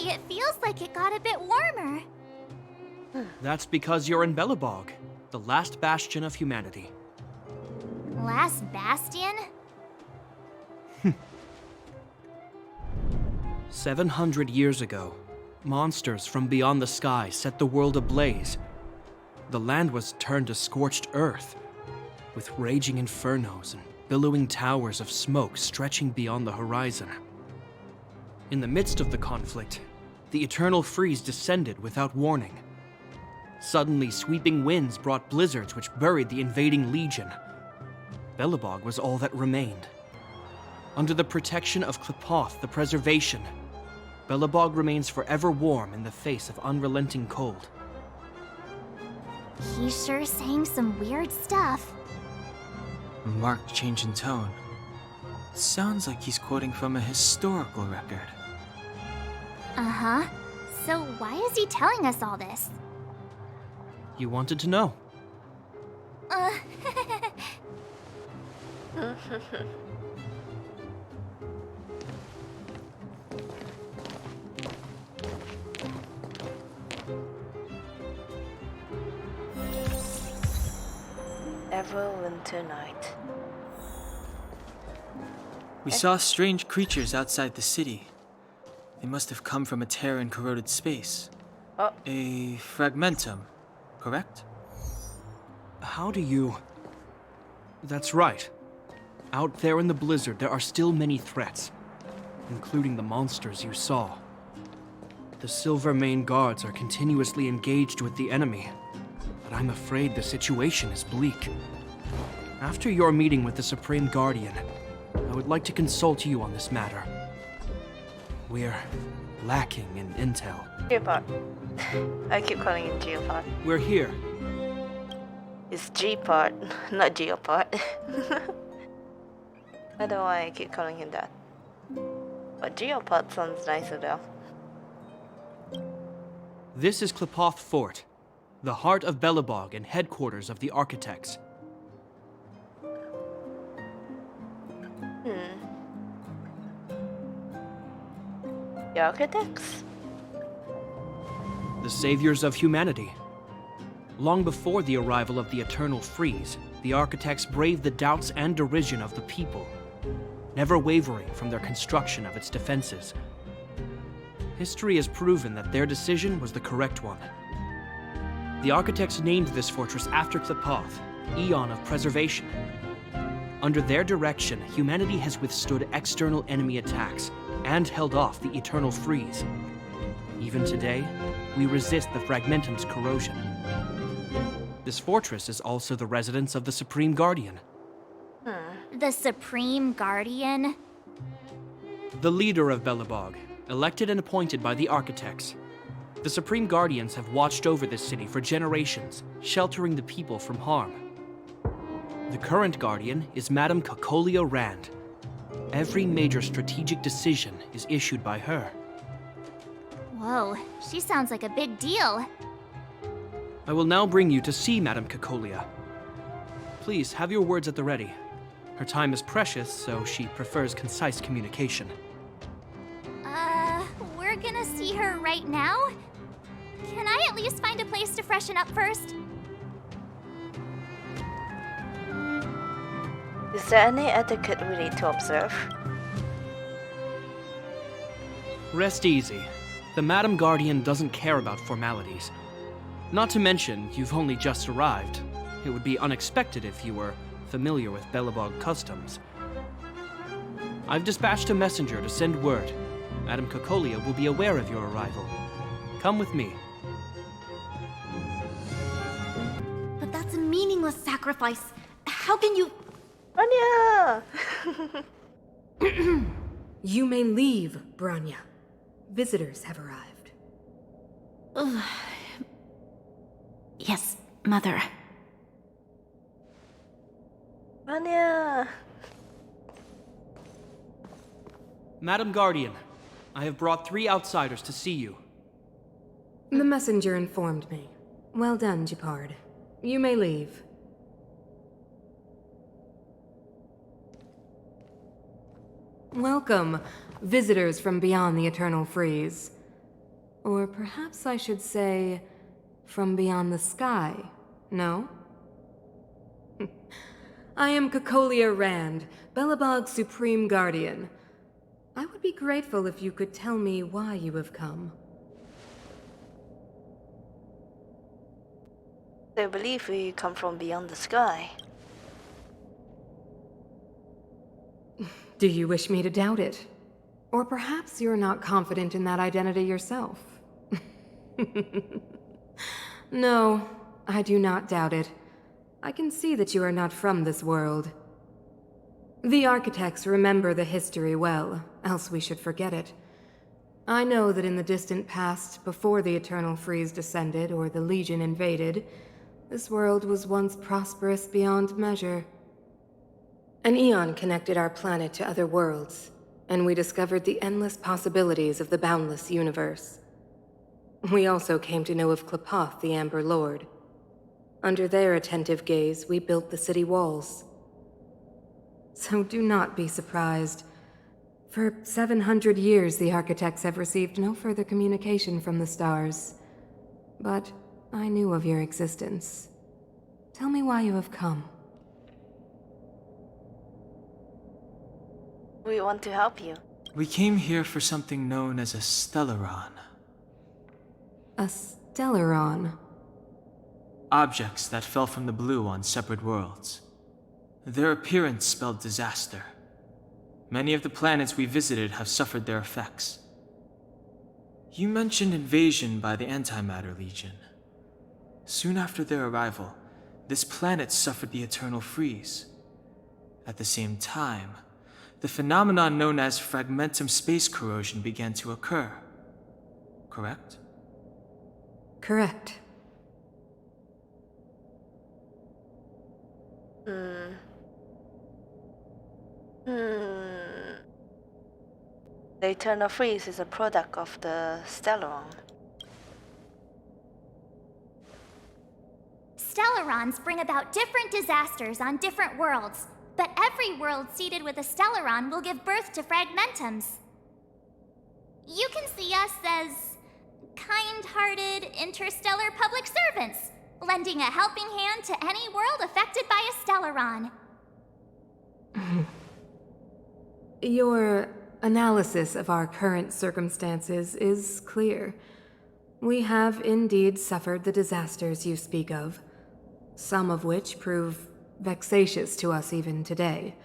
Actually, it feels like it got a bit warmer. That's because you're in Belobog, the last bastion of humanity. Last bastion? 700 years ago, monsters from beyond the sky set the world ablaze. The land was turned to scorched earth, with raging infernos and billowing towers of smoke stretching beyond the horizon. In the midst of the conflict, the eternal freeze descended without warning. Suddenly, sweeping winds brought blizzards which buried the invading legion. Belobog was all that remained. Under the protection of Klepoth, the Preservation, Belobog remains forever warm in the face of unrelenting cold. He's sure saying some weird stuff. A marked change in tone. Sounds like he's quoting from a historical record. Uh-huh. So why is he telling us all this? You wanted to know. Winter night. We saw strange creatures outside the city. They must have come from a tear in corroded space. Oh. A fragmentum, correct? How do you... That's right. Out there in the blizzard, there are still many threats, including the monsters you saw. The Silvermane guards are continuously engaged with the enemy, but I'm afraid the situation is bleak. After your meeting with the Supreme Guardian, I would like to consult you on this matter. We're lacking in intel. Geopod. I keep calling it Geopod. We're here. It's G-Pod, not Geopod. I don't know why I keep calling him that. But Geopod sounds nicer though. This is Klepoth Fort, the heart of Belobog and headquarters of the Architects. The Architects? The saviors of humanity. Long before the arrival of the Eternal Freeze, the Architects braved the doubts and derision of the people, never wavering from their construction of its defenses. History has proven that their decision was the correct one. The Architects named this fortress after Klepoth, Eon of Preservation. Under their direction, humanity has withstood external enemy attacks and held off the Eternal Freeze. Even today, we resist the Fragmentum's corrosion. This fortress is also the residence of the Supreme Guardian. The Supreme Guardian? The leader of Belobog, elected and appointed by the Architects. The Supreme Guardians have watched over this city for generations, sheltering the people from harm. The current Guardian is Madame Cocolia Rand. Every major strategic decision is issued by her. Whoa, she sounds like a big deal. I will now bring you to see Madame Cocolia. Please, have your words at the ready. Her time is precious, so she prefers concise communication. We're gonna see her right now? Can I at least find a place to freshen up first? Is there any etiquette we need to observe? Rest easy. The Madame Guardian doesn't care about formalities. Not to mention, you've only just arrived. It would be unexpected if you were familiar with Belobog customs. I've dispatched a messenger to send word. Madame Cocolia will be aware of your arrival. Come with me. But that's a meaningless sacrifice. How can you... Anya! You may leave, Branya. Visitors have arrived. Yes, Mother. Anya! Madame Guardian, I have brought 3 outsiders to see you. The messenger informed me. Well done, Gepard. You may leave. Welcome, visitors from beyond the Eternal Freeze. Or perhaps I should say, from beyond the sky, no? I am Cocolia Rand, Belobog's Supreme Guardian. I would be grateful if you could tell me why you have come. They believe we come from beyond the sky. Do you wish me to doubt it? Or perhaps you're not confident in that identity yourself? No, I do not doubt it. I can see that you are not from this world. The architects remember the history well, else we should forget it. I know that in the distant past, before the Eternal Freeze descended or the Legion invaded, this world was once prosperous beyond measure. An eon connected our planet to other worlds, and we discovered the endless possibilities of the boundless universe. We also came to know of Klapoth, the Amber Lord. Under their attentive gaze, we built the city walls. So do not be surprised. For 700 years, the architects have received no further communication from the stars. But I knew of your existence. Tell me why you have come. We want to help you. We came here for something known as a Stellaron. A Stellaron. Objects that fell from the blue on separate worlds. Their appearance spelled disaster. Many of the planets we visited have suffered their effects. You mentioned invasion by the Antimatter Legion. Soon after their arrival, this planet suffered the Eternal Freeze. At the same time, the phenomenon known as fragmentum space corrosion began to occur. Correct? Correct. The Eternal Freeze is a product of the Stellaron. Stellarons bring about different disasters on different worlds, but every world seeded with a Stellaron will give birth to fragmentums. You can see us as kind-hearted interstellar public servants, lending a helping hand to any world affected by a Stellaron. Your analysis of our current circumstances is clear. We have indeed suffered the disasters you speak of, some of which prove vexatious to us even today.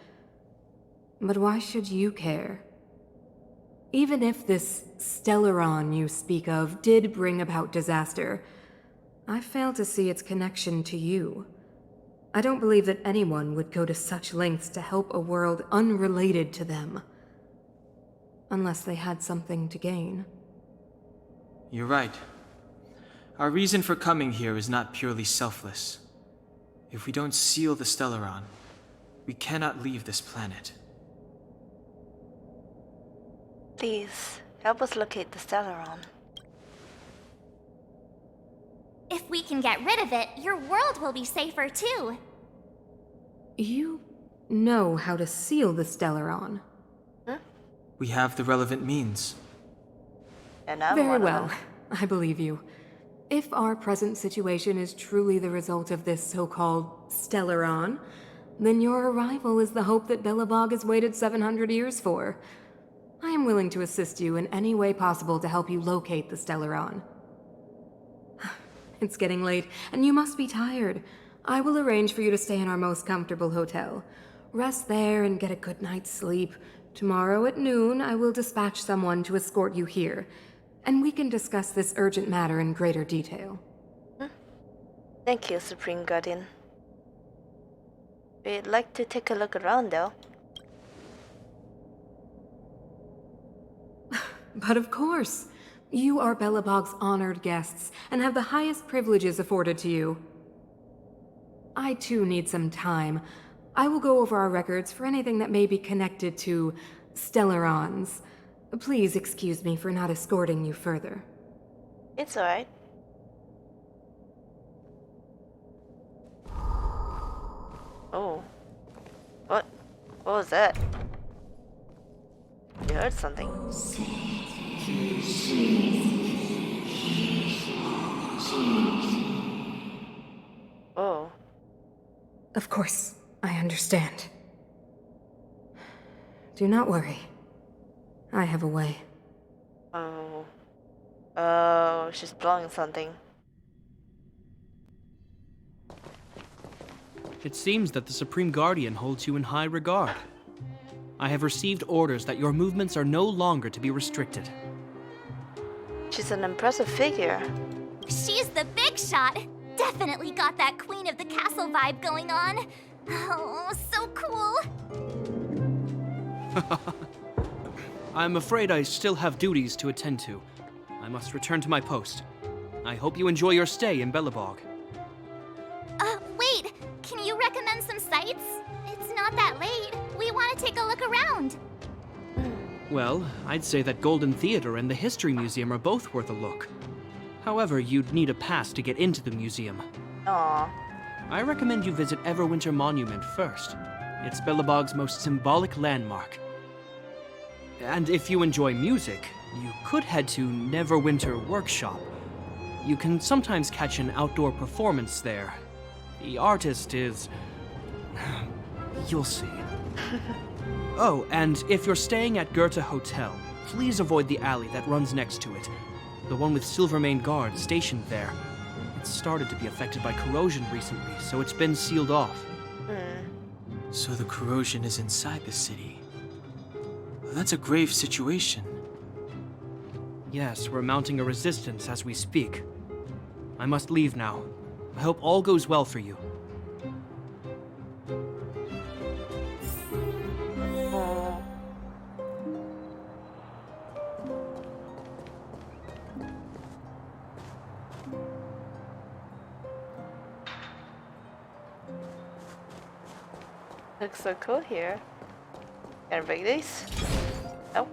But why should you care? Even if this Stellaron you speak of did bring about disaster, I fail to see its connection to you. I don't believe that anyone would go to such lengths to help a world unrelated to them. Unless they had something to gain. You're right. Our reason for coming here is not purely selfless. If we don't seal the Stellaron, we cannot leave this planet. Please, help us locate the Stellaron. If we can get rid of it, your world will be safer too. You know how to seal the Stellaron. We have the relevant means. And I'm Very one of well, them. I believe you. If our present situation is truly the result of this so-called Stellaron, then your arrival is the hope that Belobog has waited 700 years for. I am willing to assist you in any way possible to help you locate the Stellaron. It's getting late, and you must be tired. I will arrange for you to stay in our most comfortable hotel. Rest there and get a good night's sleep. Tomorrow at noon, I will dispatch someone to escort you here, and we can discuss this urgent matter in greater detail. Thank you, Supreme Guardian. We'd like to take a look around, though. But of course, you are Belobog's honored guests and have the highest privileges afforded to you. I too need some time. I will go over our records for anything that may be connected to Stellarons. Please excuse me for not escorting you further. It's alright. Oh. What was that? You heard something. Oh. Of course, I understand. Do not worry. I have a way. Oh. Oh, she's blowing something. It seems that the Supreme Guardian holds you in high regard. I have received orders that your movements are no longer to be restricted. She's an impressive figure. She's the big shot. Definitely got that Queen of the Castle vibe going on. Oh, so cool. I'm afraid I still have duties to attend to. I must return to my post. I hope you enjoy your stay in Belobog. Wait, can you recommend some sites? It's not that late. We want to take a look around. Well, I'd say that Golden Theater and the History Museum are both worth a look. However, you'd need a pass to get into the museum. Aw. I recommend you visit Everwinter Monument first. It's Belobog's most symbolic landmark. And if you enjoy music, you could head to Neverwinter Workshop. You can sometimes catch an outdoor performance there. The artist is... you'll see. Oh, and if you're staying at Goethe Hotel, please avoid the alley that runs next to it. The one with Silvermane guards stationed there. It's started to be affected by corrosion recently, so it's been sealed off. So the corrosion is inside the city. That's a grave situation. Yes, we're mounting a resistance as we speak. I must leave now. I hope all goes well for you. Oh. Looks so cool here. Can I break these? Nope.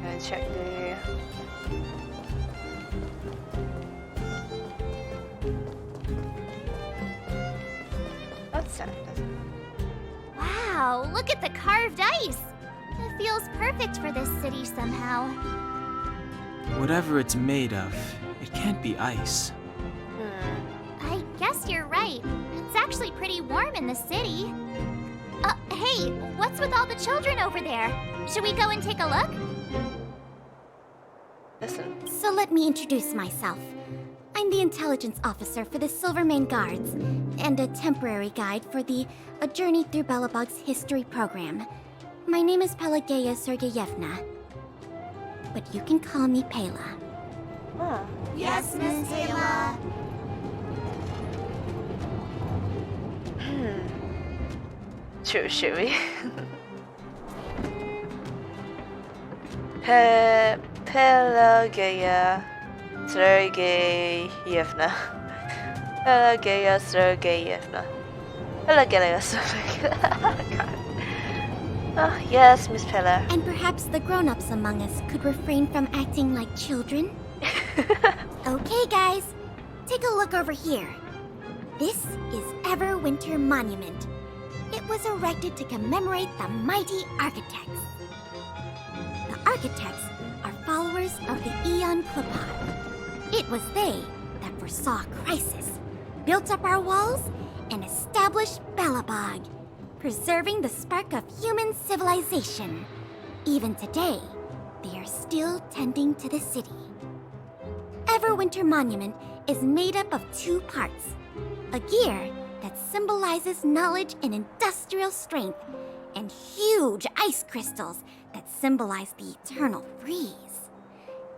Gonna check the... That's it. Wow, look at the carved ice. It feels perfect for this city somehow. Whatever it's made of, it can't be ice. I guess you're right. It's actually pretty warm in the city. Hey, what's with all the children over there? Should we go and take a look? Listen. So let me introduce myself. I'm the intelligence officer for the Silvermane Guards, and a temporary guide for the A Journey Through Belobog's history program. My name is Pelageya Sergeyevna, but you can call me Pela. Oh. Yes, Miss Taylor. Should we? Pelageya Sergeyevna. Pelageya Sergeyevna. Pelageya Sergeyevna. Oh, yes, Miss Pella. And perhaps the grown-ups among us could refrain from acting like children? Okay, guys, take a look over here. This is Everwinter Monument. It was erected to commemorate the mighty architects. The architects are followers of the Aeon Klapat. It was they that foresaw crisis, built up our walls, and established Belobog, preserving the spark of human civilization. Even today, they are still tending to the city. Everwinter Monument is made up of two parts. A gear that symbolizes knowledge and industrial strength, and huge ice crystals that symbolize the eternal freeze.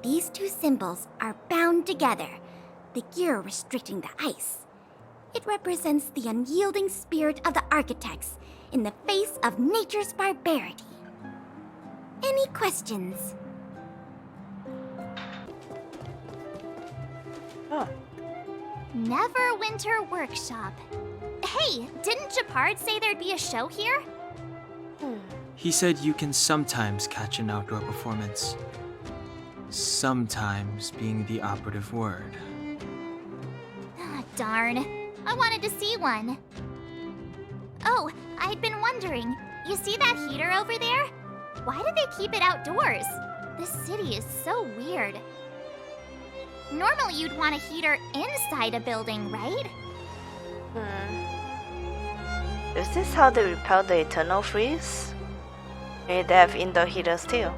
These two symbols are bound together, the gear restricting the ice. It represents the unyielding spirit of the architects in the face of nature's barbarity. Any questions? Oh. Neverwinter Workshop. Hey, didn't Japard say there'd be a show here? He said you can sometimes catch an outdoor performance. Sometimes being the operative word. Ah, darn. I wanted to see one. Oh, I'd been wondering. You see that heater over there? Why do they keep it outdoors? This city is so weird. Normally you'd want a heater inside a building, right? Is this how they repel the eternal freeze? Maybe they have indoor heaters too.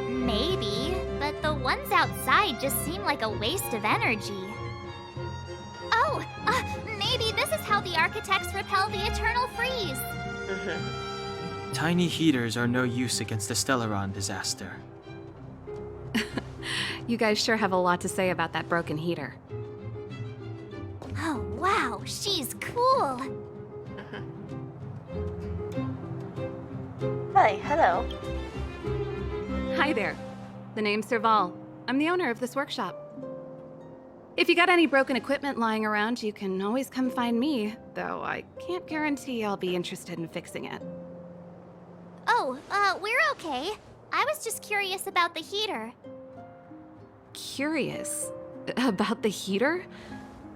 Maybe, but the ones outside just seem like a waste of energy. Oh, maybe this is how the architects repel the eternal freeze. Tiny heaters are no use against the Stellaron disaster. You guys sure have a lot to say about that broken heater. Oh, wow, she's cool. Hi, hello. Hi there. The name's Serval. I'm the owner of this workshop. If you got any broken equipment lying around, you can always come find me, though I can't guarantee I'll be interested in fixing it. Oh, we're okay. I was just curious about the heater. Curious? About the heater?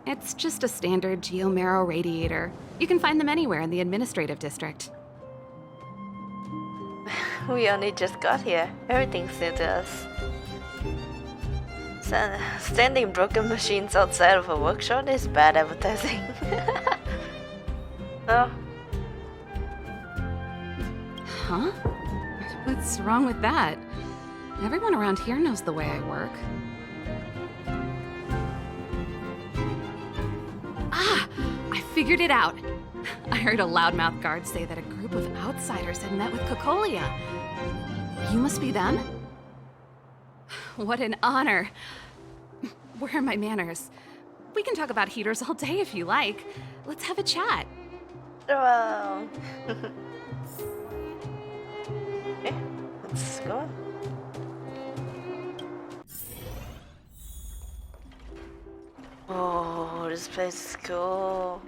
It's just a standard geomarrow radiator. You can find them anywhere in the administrative district. We only just got here. Everything's new to us. Standing broken machines outside of a workshop is bad advertising. Oh. Huh? What's wrong with that? Everyone around here knows the way I work. Ah! I figured it out! I heard a loudmouth guard say that a group of outsiders had met with Cocolia. You must be them? What an honor. Where are my manners? We can talk about heaters all day if you like. Let's have a chat. Wow. Okay, let's go. Oh, this place is cool.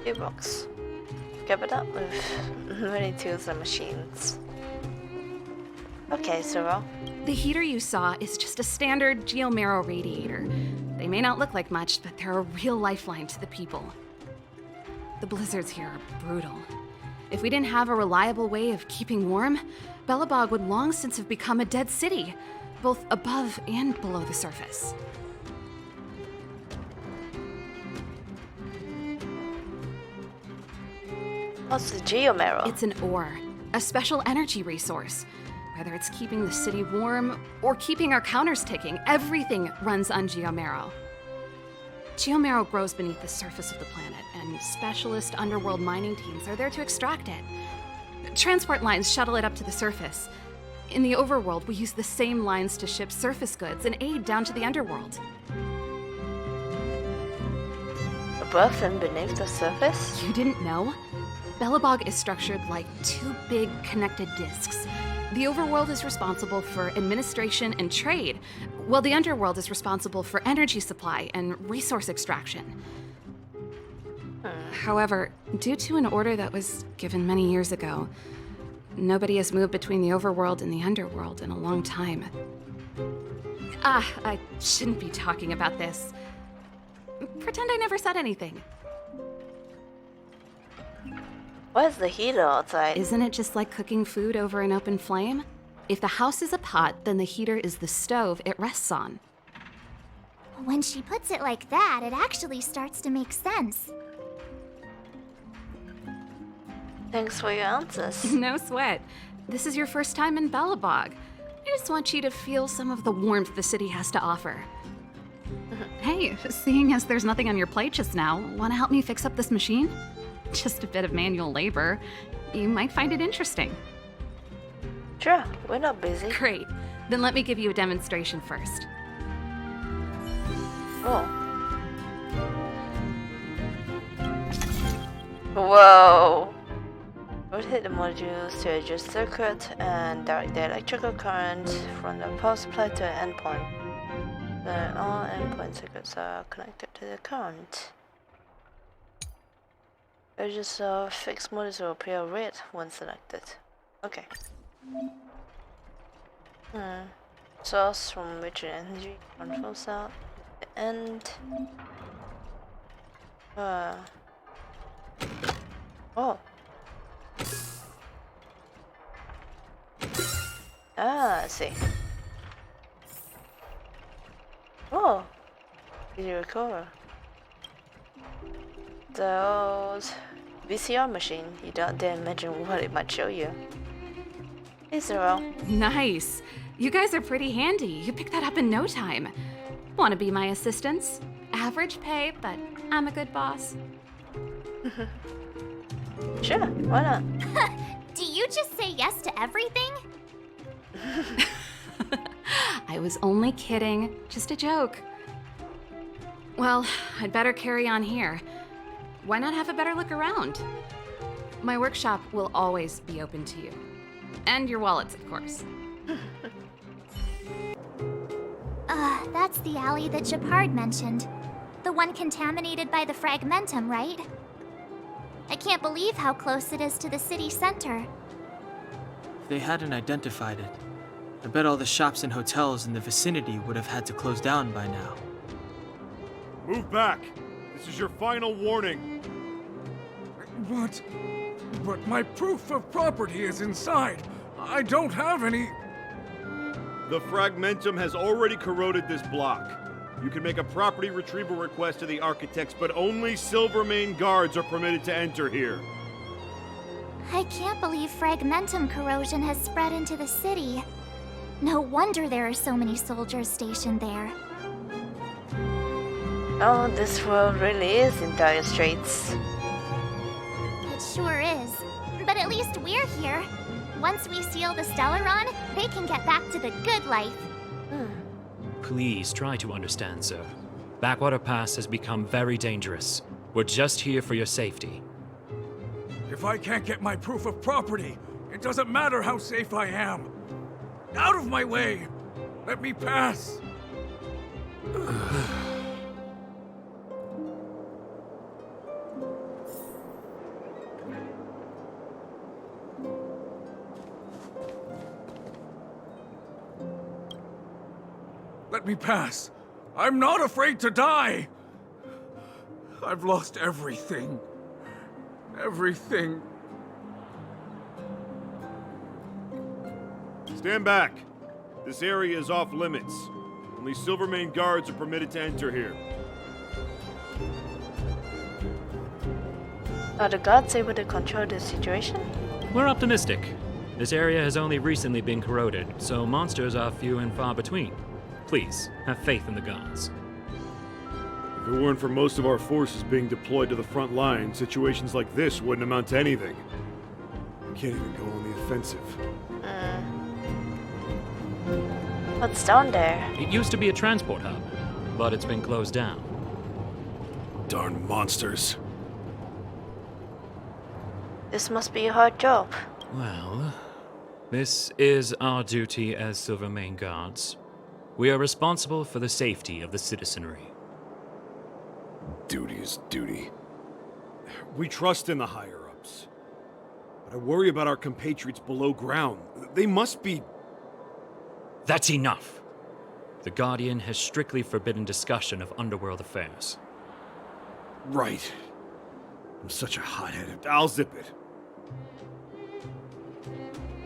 Gearbox. Cap it up with many tools and machines. Okay, so The heater you saw is just a standard geomarrow radiator. They may not look like much, but they're a real lifeline to the people. The blizzards here are brutal. If we didn't have a reliable way of keeping warm, Belobog would long since have become a dead city, both above and below the surface. what's the geomarrow? It's an ore, a special energy resource. Whether it's keeping the city warm or keeping our counters ticking, everything runs on geomarrow. Geomarrow grows beneath the surface of the planet, and specialist underworld mining teams are there to extract it. Transport lines shuttle it up to the surface. In the overworld, we use the same lines to ship surface goods and aid down to the underworld. Above and beneath the surface? You didn't know? Belobog is structured like two big connected disks. The overworld is responsible for administration and trade, while the underworld is responsible for energy supply and resource extraction. However, due to an order that was given many years ago, nobody has moved between the overworld and the underworld in a long time. I shouldn't be talking about this. Pretend I never said anything. Where's the heater outside? Isn't it just like cooking food over an open flame? If the house is a pot, then the heater is the stove it rests on. When she puts it like that, it actually starts to make sense. Thanks for your answers. No sweat. This is your first time in Belobog. I just want you to feel some of the warmth the city has to offer. Hey, seeing as there's nothing on your plate just now, want to help me fix up this machine? Just a bit of manual labor. You might find it interesting. Sure, we're not busy. Great. Then let me give you a demonstration first. Oh. Whoa! Rotate the modules to adjust circuit and direct the electrical current from the power supply to an endpoint. Then all endpoint circuits are connected to the current. Edges of fixed modules will appear red when selected. Okay. Source from which energy controls out the end. Oh. Ah, I see. Oh, did you recover? Those VCR machine. You don't dare imagine what it might show you. Hey, Zero. Nice. You guys are pretty handy. You picked that up in no time. Want to be my assistants? Average pay, but I'm a good boss. Sure, why not? Do you just say yes to everything? I was only kidding. Just a joke. Well, I'd better carry on here. Why not have a better look around? My workshop will always be open to you. And your wallets, of course. That's the alley that Shepard mentioned. The one contaminated by the fragmentum, right? I can't believe how close it is to the city center. If they hadn't identified it, I bet all the shops and hotels in the vicinity would have had to close down by now. Move back! This is your final warning! But my proof of property is inside. I don't have any... The fragmentum has already corroded this block. You can make a property retrieval request to the architects, but only Silvermane guards are permitted to enter here. I can't believe fragmentum corrosion has spread into the city. No wonder there are so many soldiers stationed there. Oh, this world really is in dire straits. It sure is. But at least we're here. Once we seal the Stellaron, they can get back to the good life. Please try to understand, sir. Backwater Pass has become very dangerous. We're just here for your safety. If I can't get my proof of property, it doesn't matter how safe I am. Out of my way! Let me pass! Let me pass. I'm not afraid to die! I've lost everything. Everything. Stand back. This area is off limits. Only Silvermane guards are permitted to enter here. Are the gods able to control the situation? We're optimistic. This area has only recently been corroded, so monsters are few and far between. Please, have faith in the gods. If it weren't for most of our forces being deployed to the front line, situations like this wouldn't amount to anything. We can't even go on the offensive. What's down there? It used to be a transport hub, but it's been closed down. Darn monsters. This must be a hard job. Well, this is our duty as Silvermane guards. We are responsible for the safety of the citizenry. Duty is duty. We trust in the higher-ups. But I worry about our compatriots below ground. They must be... That's enough! The Guardian has strictly forbidden discussion of underworld affairs. Right. I'm such a hot-headed... I'll zip it.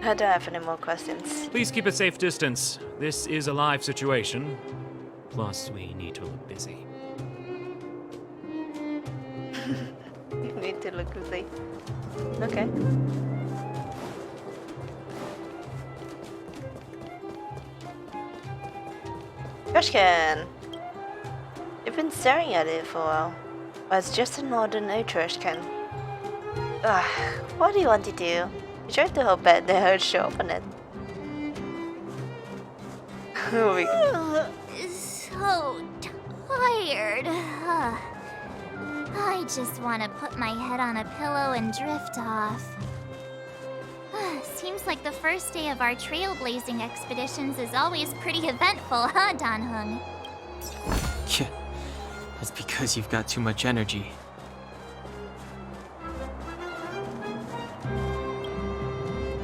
I don't have any more questions. Please keep a safe distance. This is a live situation. Plus, we need to look busy. You need to look busy. Okay. Trash can! You've been staring at it for a while. But it's just an ordinary trash can. Ugh, what do you want to do? You tried to hope that the herd show up on it. So tired. I just want to put my head on a pillow and drift off. Seems like the first day of our trailblazing expeditions is always pretty eventful, huh, Dan-hung? Yeah, that's because you've got too much energy.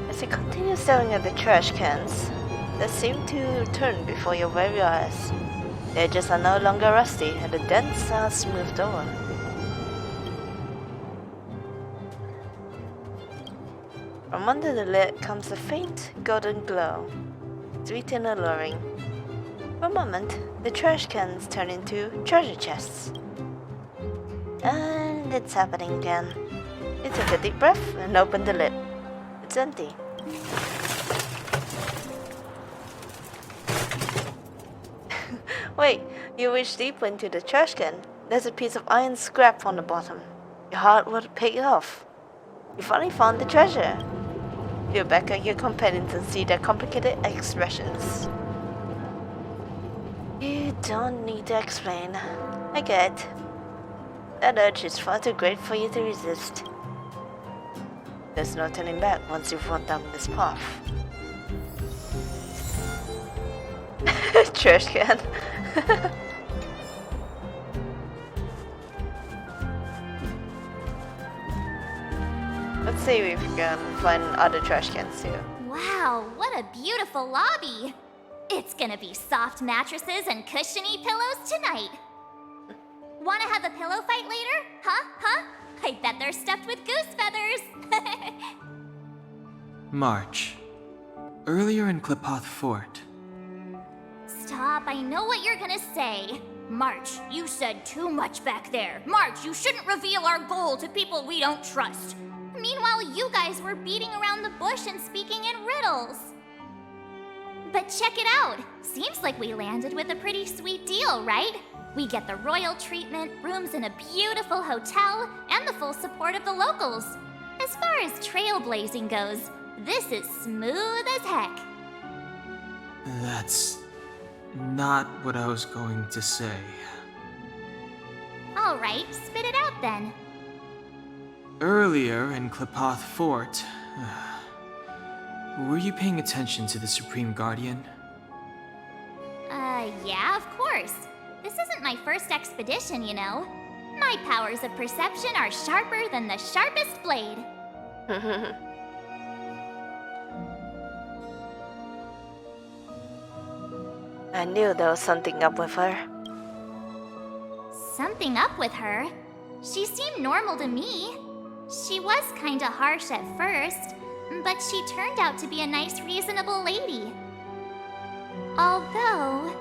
As he continues staring at the trash cans, that seem to turn before your very eyes. The edges are no longer rusty and the dents are smoothed over. From under the lid comes a faint golden glow, sweet and alluring. For a moment, the trash cans turn into treasure chests. And it's happening again. You take a deep breath and open the lid. It's empty. Wait, you reach deeper into the trash can. There's a piece of iron scrap on the bottom. Your heart would pick it off. You finally found the treasure. You look back at your companions and see their complicated expressions. You don't need to explain. I get it. That urge is far too great for you to resist. There's no turning back once you've walked down this path. Trash can. Let's see if we can find other trash cans too. Wow, what a beautiful lobby! It's gonna be soft mattresses and cushiony pillows tonight. Wanna have a pillow fight later? Huh? I bet they're stuffed with goose feathers. March. Earlier in Klipoth Fort. Stop, I know what you're gonna say. March, you said too much back there. March, you shouldn't reveal our goal to people we don't trust. Meanwhile, you guys were beating around the bush and speaking in riddles. But check it out. Seems like we landed with a pretty sweet deal, right? We get the royal treatment, rooms in a beautiful hotel, and the full support of the locals. As far as trailblazing goes, this is smooth as heck. That's not what I was going to say. All right, spit it out then. Earlier in Klipoth Fort, were you paying attention to the Supreme Guardian? Yeah, of course. This isn't my first expedition, you know. My powers of perception are sharper than the sharpest blade. I knew there was something up with her. Something up with her? She seemed normal to me. She was kinda harsh at first, but she turned out to be a nice, reasonable lady. Although,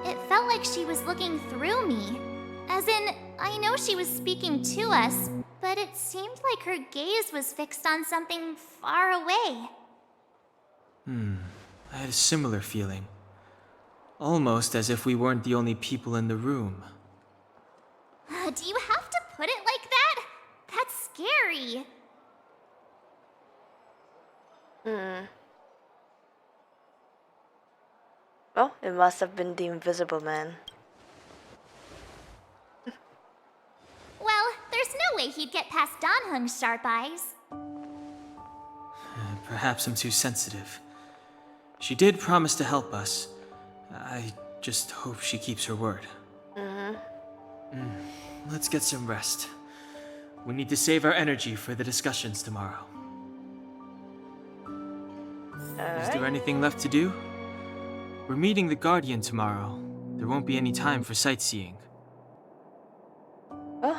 it felt like she was looking through me. As in, I know she was speaking to us, but it seemed like her gaze was fixed on something far away. I had a similar feeling. Almost as if we weren't the only people in the room. Do you have to put it like that? That's scary. Well, it must have been the Invisible Man. Well, there's no way he'd get past Danhung's sharp eyes. Perhaps I'm too sensitive. She did promise to help us. I just hope she keeps her word. Let's get some rest. We need to save our energy for the discussions tomorrow. Is there anything left to do? We're meeting the Guardian tomorrow. There won't be any time for sightseeing. Well,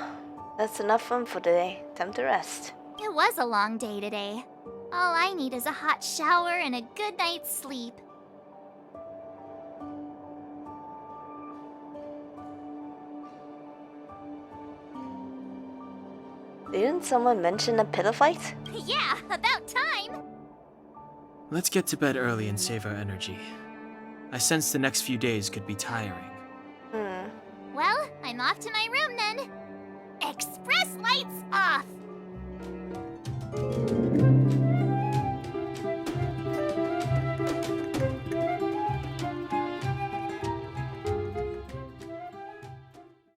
that's enough fun for today. Time to rest. It was a long day today. All I need is a hot shower and a good night's sleep. Didn't someone mention a pillow fight? Yeah, about time. Let's get to bed early and save our energy. I sense the next few days could be tiring. Well, I'm off to my room then. Express lights off.